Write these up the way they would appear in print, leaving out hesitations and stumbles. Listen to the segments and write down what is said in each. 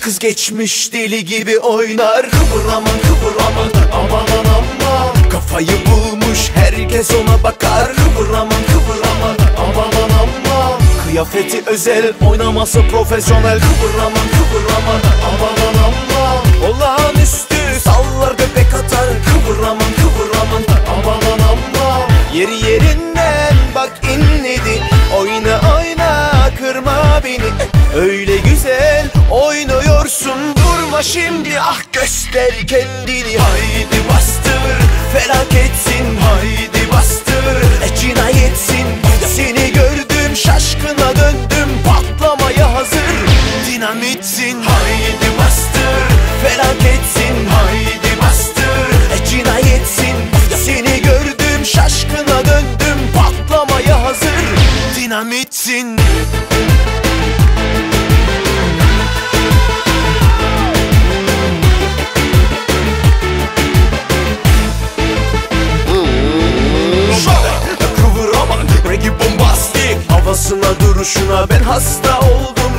kız geçmiş deli gibi oynar. Kıvır aman kıvır aman, aman aman. Kafayı bulmuş herkes ona bakar. Kıvır aman kıvır aman, aman aman. Kıyafeti özel, oynaması profesyonel. Kıvır aman kıvır aman, aman aman. Olağanüstü sallar göbek atar. Kıvır aman kıvır aman, aman aman. Yeri yerinden bak inledi. Oyna oyna kırma beni. Öyle güzel oynuyorsun, durma şimdi, ah göster kendini. Haydi bastır felaketsin, haydi bastır cinayetsin. Seni gördüm şaşkına döndüm, patlamaya hazır dinamitsin. Haydi bastır felaketsin, haydi bastır cinayetsin. Seni gördüm şaşkına döndüm, patlamaya hazır dinamitsin. Havasına duruşuna ben hasta oldum.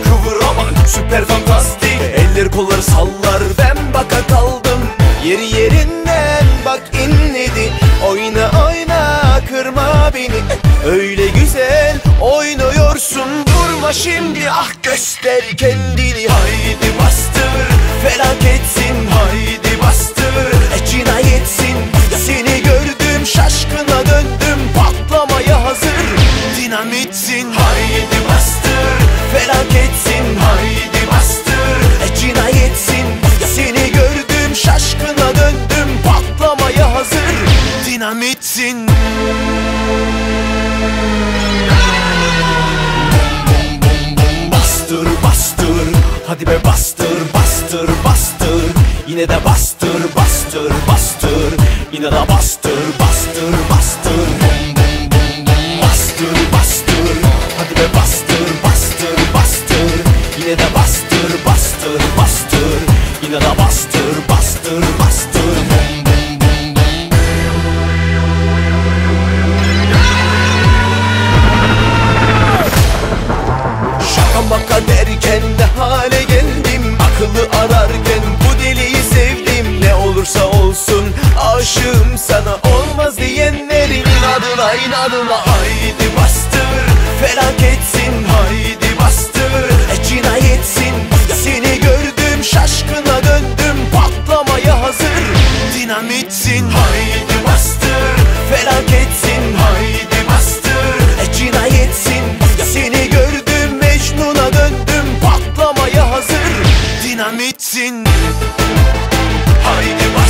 Kıvır aman süper fantastik. Eller kolları sallar ben baka kaldım. Yeri yerinden bak inledi. Oyna oyna kırma beni. Öyle güzel oynuyorsun, durma şimdi, ah göster kendini. Haydi bastır felaketsin, haydi bastır cinayetsin. Seni gördüm şaşkına döndüm, patlamaya hazır dinamitsin. Haydi bastır felaketsin, haydi bastır cinayetsin. Seni gördüm şaşkına döndüm, patlamaya hazır dinamitsin. Bastır bastır, hadi be bastır bastır bastır. Yine de bastır bastır bastır. Yine de bastır bastır bastır. Bastır bastır, hadi be bastır bastır bastır. Yine de bastır bastır bastır. Yine de bastır bastır bastır. Şaka maka derken ne hale geldim. Akıllı ararken bu deliyi sevdim. Ne olursa olsun aşığım sana, olmaz diyenlerin inadına inadına. Haydi bastır felaketsin, haydi bastır cinayetsin. Seni gördüm şaşkına döndüm, patlamaya hazır dinamitsin. Haydi bastır felaketsin, haydi bastır cinayetsin. Seni gördüm Mecnun'a döndüm, patlamaya hazır dinamitsin. Haydi bastır.